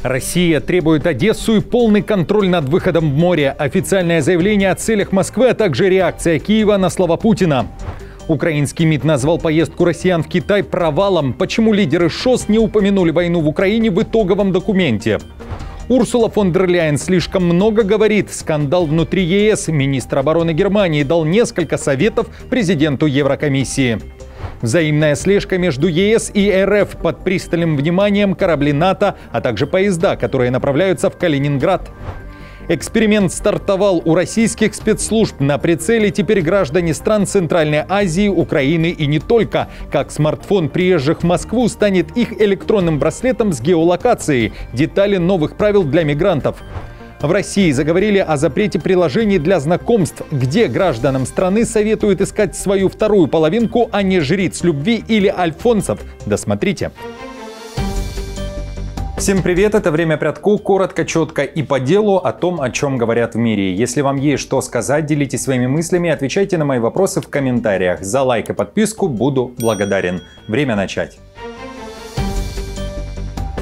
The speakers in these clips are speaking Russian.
Россия требует Одессу и полный контроль над выходом в море. Официальное заявление о целях Москвы, а также реакция Киева на слова Путина. Украинский МИД назвал поездку россиян в Китай провалом. Почему лидеры ШОС не упомянули войну в Украине в итоговом документе? Урсула фон дер Ляйен слишком много говорит. Скандал внутри ЕС. Министр обороны Германии дал несколько советов президенту Еврокомиссии. Взаимная слежка между ЕС и РФ, под пристальным вниманием корабли НАТО, а также поезда, которые направляются в Калининград. Эксперимент стартовал у российских спецслужб. На прицеле теперь граждане стран Центральной Азии, Украины и не только. Как смартфон приезжих в Москву станет их электронным браслетом с геолокацией. Детали новых правил для мигрантов. В России заговорили о запрете приложений для знакомств, где гражданам страны советуют искать свою вторую половинку, а не жриц любви или альфонсов. Досмотрите. Всем привет, это «Время Прядку». Коротко, четко и по делу о том, о чем говорят в мире. Если вам есть что сказать, делитесь своими мыслями, отвечайте на мои вопросы в комментариях. За лайк и подписку буду благодарен. Время начать.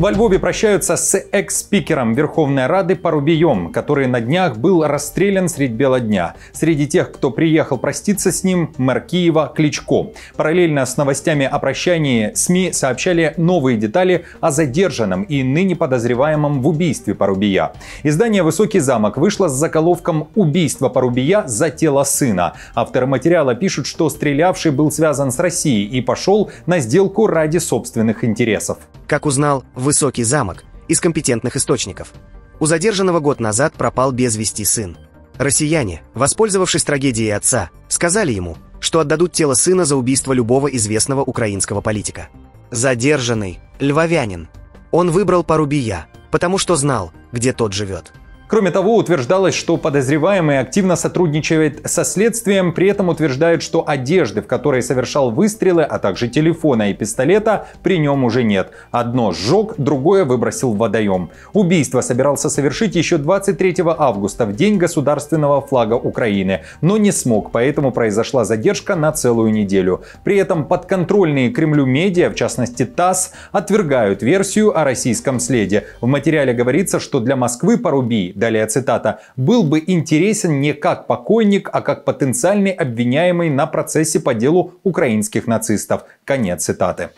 Во Львове прощаются с экс-спикером Верховной Рады Парубием, который на днях был расстрелян средь бела дня. Среди тех, кто приехал проститься с ним, мэр Киева Кличко. Параллельно с новостями о прощании СМИ сообщали новые детали о задержанном и ныне подозреваемом в убийстве Парубия. Издание «Высокий замок» вышло с заголовком «Убийство Парубия за тело сына». Авторы материала пишут, что стрелявший был связан с Россией и пошел на сделку ради собственных интересов. Как узнал «Высокий замок» из компетентных источников. У задержанного год назад пропал без вести сын. Россияне, воспользовавшись трагедией отца, сказали ему, что отдадут тело сына за убийство любого известного украинского политика. Задержанный – львовянин. Он выбрал Парубия, потому что знал, где тот живет. Кроме того, утверждалось, что подозреваемый активно сотрудничает со следствием, при этом утверждают, что одежды, в которой совершал выстрелы, а также телефона и пистолета, при нем уже нет. Одно сжег, другое выбросил в водоем. Убийство собирался совершить еще 23 августа, в день государственного флага Украины, но не смог, поэтому произошла задержка на целую неделю. При этом подконтрольные Кремлю медиа, в частности ТАСС, отвергают версию о российском следе. В материале говорится, что для Москвы Парубий, далее цитата, был бы интересен не как покойник, а как потенциальный обвиняемый на процессе по делу украинских нацистов. Конец цитаты.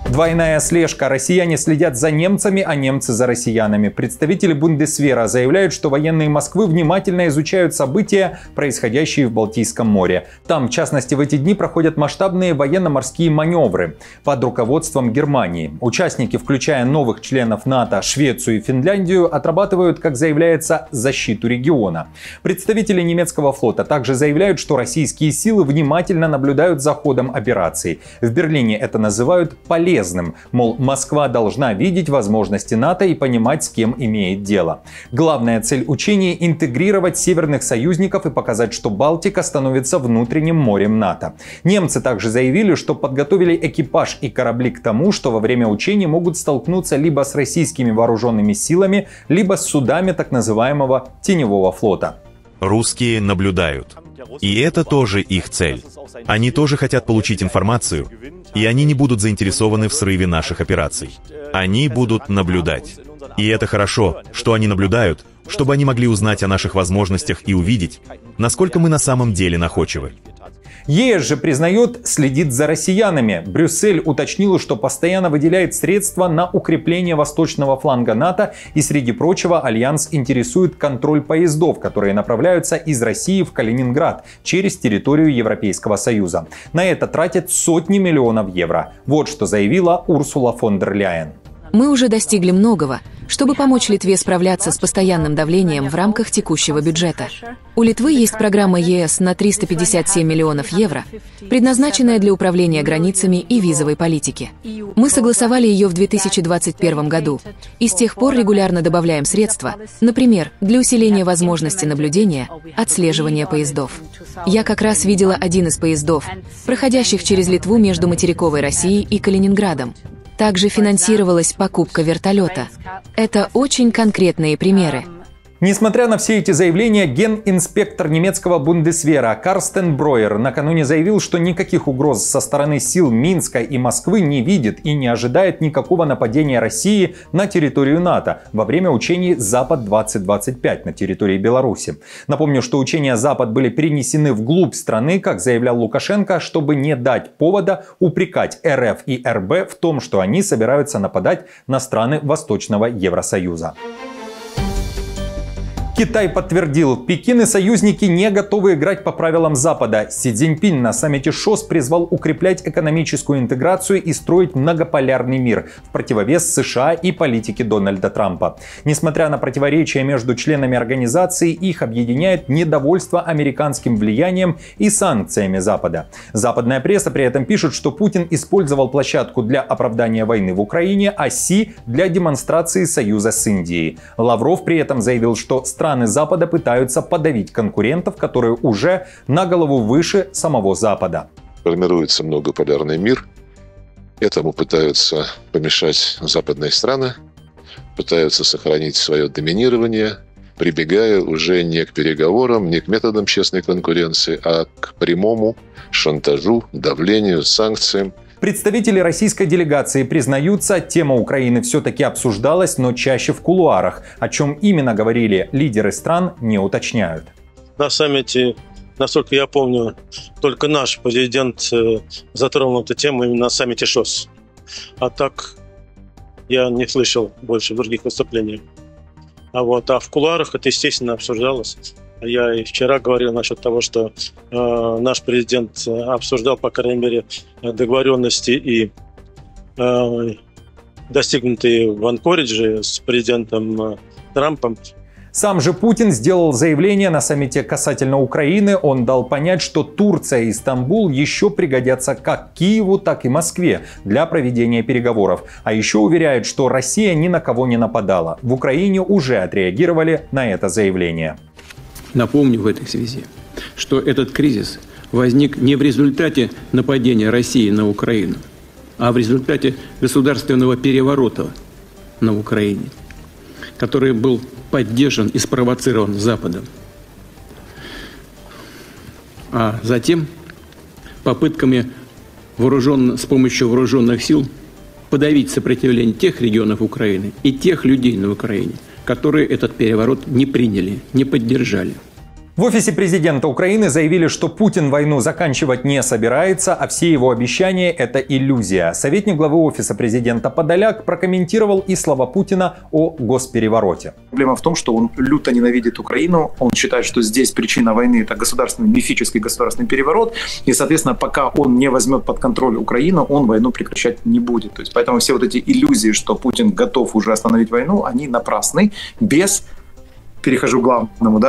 Двойная слежка. Россияне следят за немцами, а немцы за россиянами. Представители Бундесвера заявляют, что военные Москвы внимательно изучают события, происходящие в Балтийском море. Там, в частности, в эти дни проходят масштабные военно-морские маневры под руководством Германии. Участники, включая новых членов НАТО, Швецию и Финляндию, отрабатывают, как заявляется, защиту региона. Представители немецкого флота также заявляют, что российские силы внимательно наблюдают за ходом операций. В Берлине это называют полезным. Мол, Москва должна видеть возможности НАТО и понимать, с кем имеет дело. Главная цель учений – интегрировать северных союзников и показать, что Балтика становится внутренним морем НАТО. Немцы также заявили, что подготовили экипаж и корабли к тому, что во время учений могут столкнуться либо с российскими вооруженными силами, либо с судами так называемого теневого флота. Русские наблюдают. И это тоже их цель. Они тоже хотят получить информацию, и они не будут заинтересованы в срыве наших операций. Они будут наблюдать. И это хорошо, что они наблюдают, чтобы они могли узнать о наших возможностях и увидеть, насколько мы на самом деле находчивы. ЕС же признает, следит за россиянами. Брюссель уточнил, что постоянно выделяет средства на укрепление восточного фланга НАТО, и среди прочего Альянс интересует контроль поездов, которые направляются из России в Калининград через территорию Европейского Союза. На это тратят сотни миллионов евро. Вот что заявила Урсула фон дер Ляйен. Мы уже достигли многого, чтобы помочь Литве справляться с постоянным давлением в рамках текущего бюджета. У Литвы есть программа ЕС на 357 миллионов евро, предназначенная для управления границами и визовой политики. Мы согласовали ее в 2021 году и с тех пор регулярно добавляем средства, например, для усиления возможности наблюдения, отслеживания поездов. Я как раз видела один из поездов, проходящих через Литву между материковой Россией и Калининградом. Также финансировалась покупка вертолета. Это очень конкретные примеры. Несмотря на все эти заявления, генинспектор немецкого Бундесвера Карстен Бройер накануне заявил, что никаких угроз со стороны сил Минска и Москвы не видит и не ожидает никакого нападения России на территорию НАТО во время учений «Запад-2025» на территории Беларуси. Напомню, что учения «Запад» были перенесены вглубь страны, как заявлял Лукашенко, чтобы не дать повода упрекать РФ и РБ в том, что они собираются нападать на страны Восточного Евросоюза. Китай подтвердил, Пекин и союзники не готовы играть по правилам Запада. Си Цзиньпин на саммите ШОС призвал укреплять экономическую интеграцию и строить многополярный мир в противовес США и политике Дональда Трампа. Несмотря на противоречия между членами организации, их объединяет недовольство американским влиянием и санкциями Запада. Западная пресса при этом пишет, что Путин использовал площадку для оправдания войны в Украине, а Си для демонстрации союза с Индией. Лавров при этом заявил, что страны Запада пытаются подавить конкурентов, которые уже на голову выше самого Запада. Формируется многополярный мир. Этому пытаются помешать западные страны, пытаются сохранить свое доминирование, прибегая уже не к переговорам, не к методам честной конкуренции, а к прямому шантажу, давлению, санкциям. Представители российской делегации признаются, тема Украины все-таки обсуждалась, но чаще в кулуарах. О чем именно говорили лидеры стран, не уточняют. На саммите, насколько я помню, только наш президент затронул эту тему именно на саммите ШОС. А так я не слышал больше других выступлений. А в кулуарах это, естественно, обсуждалось. Я и вчера говорил насчет того, что наш президент обсуждал, по крайней мере, договоренности и достигнутые в Анкоридже с президентом Трампом. Сам же Путин сделал заявление на саммите касательно Украины. Он дал понять, что Турция и Стамбул еще пригодятся как Киеву, так и Москве для проведения переговоров. А еще уверяет, что Россия ни на кого не нападала. В Украине уже отреагировали на это заявление. Напомню в этой связи, что этот кризис возник не в результате нападения России на Украину, а в результате государственного переворота на Украине, который был поддержан и спровоцирован Западом. А затем попытками с помощью вооруженных сил подавить сопротивление тех регионов Украины и тех людей на Украине, которые этот переворот не приняли, не поддержали. В офисе президента Украины заявили, что Путин войну заканчивать не собирается, а все его обещания – это иллюзия. Советник главы офиса президента Подоляк прокомментировал и слова Путина о госперевороте. Проблема в том, что он люто ненавидит Украину. Он считает, что здесь причина войны – это государственный, мифический государственный переворот. И, соответственно, пока он не возьмет под контроль Украину, он войну прекращать не будет. То есть, поэтому все вот эти иллюзии, что Путин готов уже остановить войну, они напрасны, перехожу к главному,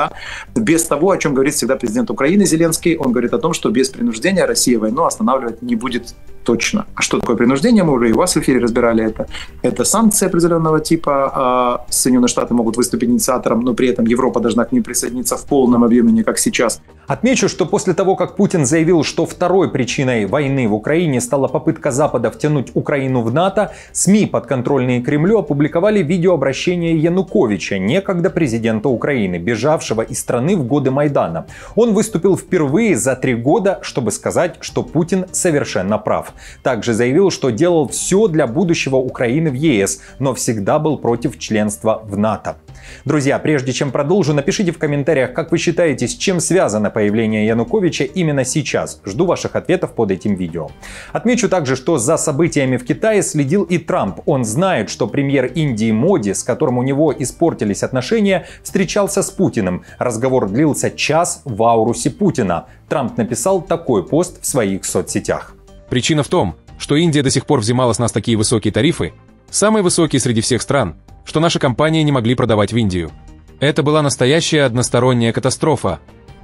без того, о чем говорит всегда президент Украины Зеленский. Он говорит о том, что без принуждения Россия войну останавливать не будет точно. А что такое принуждение? Мы уже и у вас в эфире разбирали это. Это санкции определенного типа. Соединенные Штаты могут выступить инициатором, но при этом Европа должна к ним присоединиться в полном объеме, не как сейчас. Отмечу, что после того, как Путин заявил, что второй причиной войны в Украине стала попытка Запада втянуть Украину в НАТО, СМИ, подконтрольные Кремлю, опубликовали видеообращение Януковича, некогда президента Украины, бежавшего из страны в годы Майдана. Он выступил впервые за 3 года, чтобы сказать, что Путин совершенно прав. Также заявил, что делал все для будущего Украины в ЕС, но всегда был против членства в НАТО. Друзья, прежде чем продолжу, напишите в комментариях, как вы считаете, с чем связано появление Януковича именно сейчас. Жду ваших ответов под этим видео. Отмечу также, что за событиями в Китае следил и Трамп. Он знает, что премьер Индии Моди, с которым у него испортились отношения, встречался с Путиным. Разговор длился час в аурусе Путина. Трамп написал такой пост в своих соцсетях. Причина в том, что Индия до сих пор взимала с нас такие высокие тарифы, самые высокие среди всех стран, что наши компании не могли продавать в Индию. Это была настоящая односторонняя катастрофа.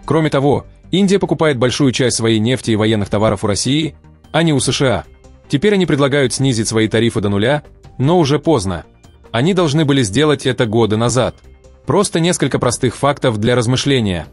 Кроме того, Индия покупает большую часть своей нефти и военных товаров у России, а не у США. Теперь они предлагают снизить свои тарифы до нуля, но уже поздно. Они должны были сделать это годы назад. Просто несколько простых фактов для размышления.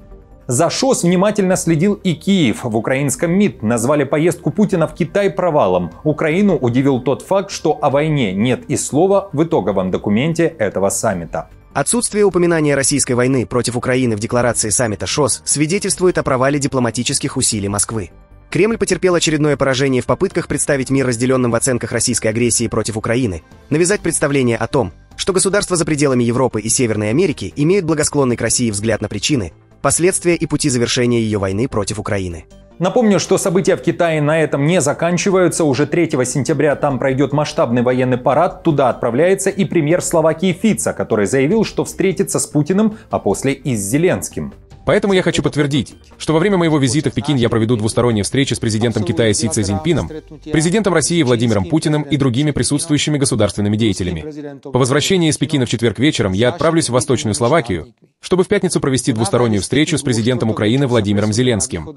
За ШОС внимательно следил и Киев. В украинском МИД назвали поездку Путина в Китай провалом. Украину удивил тот факт, что о войне нет и слова в итоговом документе этого саммита. Отсутствие упоминания российской войны против Украины в декларации саммита ШОС свидетельствует о провале дипломатических усилий Москвы. Кремль потерпел очередное поражение в попытках представить мир разделенным в оценках российской агрессии против Украины, навязать представление о том, что государства за пределами Европы и Северной Америки имеют благосклонный к России взгляд на причины, последствия и пути завершения ее войны против Украины. Напомню, что события в Китае на этом не заканчиваются. Уже 3 сентября там пройдет масштабный военный парад. Туда отправляется и премьер Словакии Фица, который заявил, что встретится с Путиным, а после и с Зеленским. Поэтому я хочу подтвердить, что во время моего визита в Пекин я проведу двусторонние встречи с президентом Китая Си Цзиньпином, президентом России Владимиром Путиным и другими присутствующими государственными деятелями. По возвращении из Пекина в четверг вечером я отправлюсь в Восточную Словакию, чтобы в пятницу провести двустороннюю встречу с президентом Украины Владимиром Зеленским.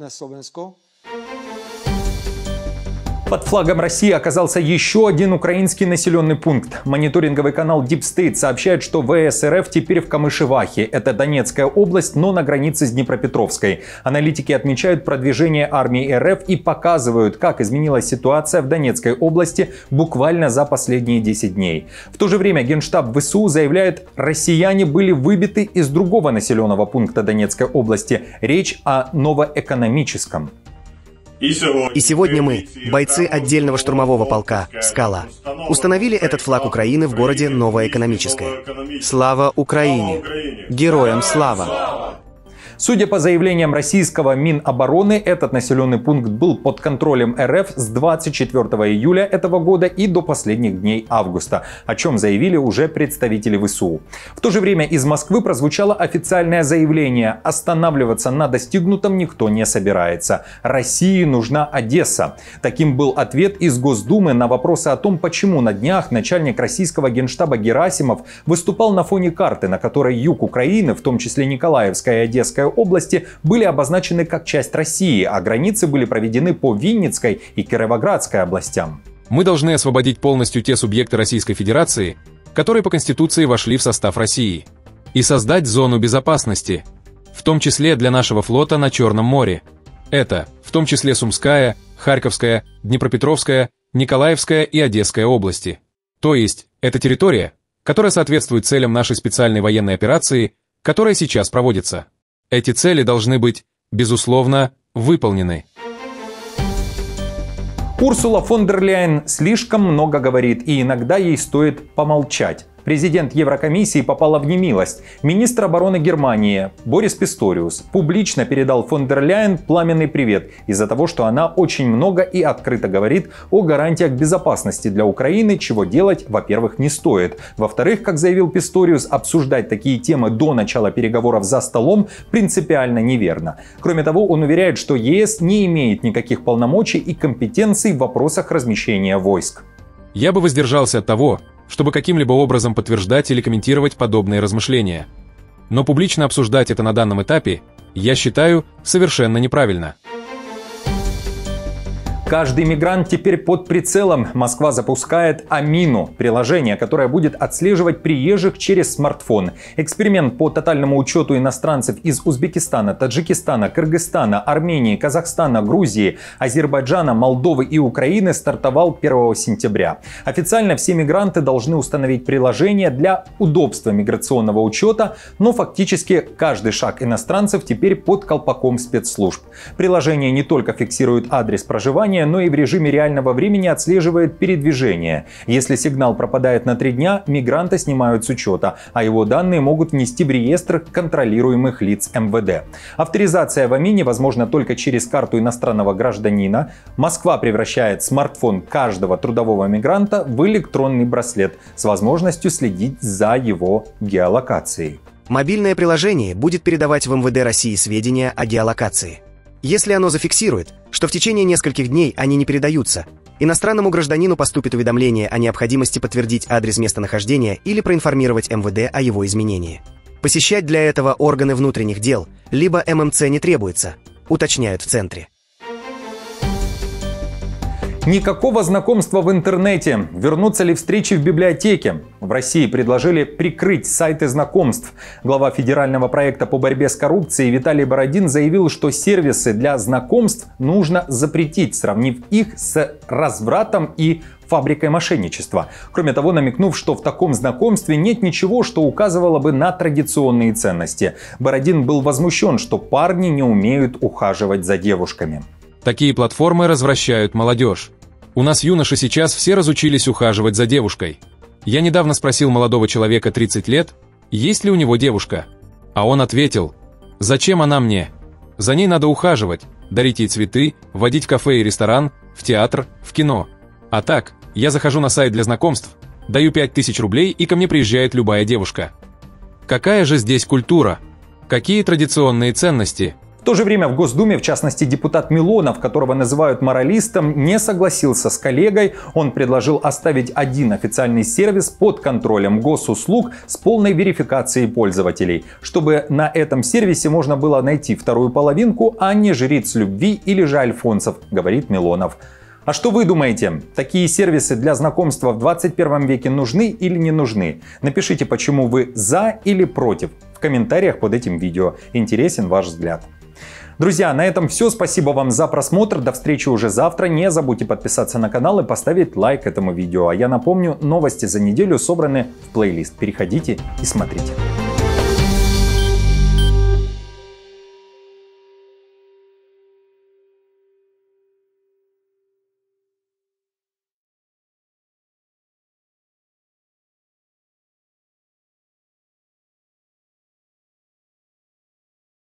Под флагом России оказался еще один украинский населенный пункт. Мониторинговый канал Deep State сообщает, что ВС РФ теперь в Камышевахе. Это Донецкая область, но на границе с Днепропетровской. Аналитики отмечают продвижение армии РФ и показывают, как изменилась ситуация в Донецкой области буквально за последние 10 дней. В то же время Генштаб ВСУ заявляет, россияне были выбиты из другого населенного пункта Донецкой области. Речь о Новоэкономическом. И сегодня мы, бойцы отдельного штурмового полка «Скала», установили этот флаг Украины в городе Новоэкономическое. Слава Украине! Героям слава! Судя по заявлениям российского Минобороны, этот населенный пункт был под контролем РФ с 24 июля этого года и до последних дней августа, о чем заявили уже представители ВСУ. В то же время из Москвы прозвучало официальное заявление: останавливаться на достигнутом никто не собирается. России нужна Одесса. Таким был ответ из Госдумы на вопросы о том, почему на днях начальник российского генштаба Герасимов выступал на фоне карты, на которой юг Украины, в том числе Николаевская и Одесская области, были обозначены как часть России, а границы были проведены по Винницкой и Кировоградской областям. Мы должны освободить полностью те субъекты Российской Федерации, которые по Конституции вошли в состав России, и создать зону безопасности, в том числе для нашего флота на Черном море. Это в том числе Сумская, Харьковская, Днепропетровская, Николаевская и Одесская области. То есть, это территория, которая соответствует целям нашей специальной военной операции, которая сейчас проводится. Эти цели должны быть, безусловно, выполнены. Урсула фон дер Ляйен слишком много говорит, и иногда ей стоит помолчать. Президент Еврокомиссии попала в немилость. Министр обороны Германии Борис Писториус публично передал фон дер Ляйен пламенный привет из-за того, что она очень много и открыто говорит о гарантиях безопасности для Украины, чего делать, во-первых, не стоит. Во-вторых, как заявил Писториус, обсуждать такие темы до начала переговоров за столом принципиально неверно. Кроме того, он уверяет, что ЕС не имеет никаких полномочий и компетенций в вопросах размещения войск. Я бы воздержался от того, чтобы каким-либо образом подтверждать или комментировать подобные размышления. Но публично обсуждать это на данном этапе, я считаю, совершенно неправильно. Каждый мигрант теперь под прицелом. Москва запускает Амину, приложение, которое будет отслеживать приезжих через смартфон. Эксперимент по тотальному учету иностранцев из Узбекистана, Таджикистана, Кыргызстана, Армении, Казахстана, Грузии, Азербайджана, Молдовы и Украины стартовал 1 сентября. Официально все мигранты должны установить приложение для удобства миграционного учета, но фактически каждый шаг иностранцев теперь под колпаком спецслужб. Приложение не только фиксирует адрес проживания, но и в режиме реального времени отслеживает передвижение. Если сигнал пропадает на 3 дня, мигранта снимают с учета, а его данные могут внести в реестр контролируемых лиц МВД. Авторизация в Амине возможна только через карту иностранного гражданина. Москва превращает смартфон каждого трудового мигранта в электронный браслет с возможностью следить за его геолокацией. Мобильное приложение будет передавать в МВД России сведения о геолокации. Если оно зафиксирует, что в течение нескольких дней они не передаются, иностранному гражданину поступит уведомление о необходимости подтвердить адрес местонахождения или проинформировать МВД о его изменении. Посещать для этого органы внутренних дел, либо ММЦ не требуется, уточняют в центре. Никакого знакомства в интернете. Вернутся ли встречи в библиотеке? В России предложили прикрыть сайты знакомств. Глава федерального проекта по борьбе с коррупцией Виталий Бородин заявил, что сервисы для знакомств нужно запретить, сравнив их с развратом и фабрикой мошенничества. Кроме того, намекнув, что в таком знакомстве нет ничего, что указывало бы на традиционные ценности. Бородин был возмущен, что парни не умеют ухаживать за девушками. Такие платформы развращают молодежь. У нас юноши сейчас все разучились ухаживать за девушкой. Я недавно спросил молодого человека 30 лет, есть ли у него девушка. А он ответил: «Зачем она мне? За ней надо ухаживать, дарить ей цветы, водить в кафе и ресторан, в театр, в кино. А так, я захожу на сайт для знакомств, даю 5000 рублей, и ко мне приезжает любая девушка». Какая же здесь культура? Какие традиционные ценности? В то же время в Госдуме, в частности, депутат Милонов, которого называют моралистом, не согласился с коллегой. Он предложил оставить один официальный сервис под контролем госуслуг с полной верификацией пользователей, чтобы на этом сервисе можно было найти вторую половинку, а не жриц любви или же альфонсов, говорит Милонов. А что вы думаете? Такие сервисы для знакомства в 21 веке нужны или не нужны? Напишите, почему вы за или против в комментариях под этим видео. Интересен ваш взгляд. Друзья, на этом все. Спасибо вам за просмотр. До встречи уже завтра. Не забудьте подписаться на канал и поставить лайк этому видео. А я напомню, новости за неделю собраны в плейлист. Переходите и смотрите.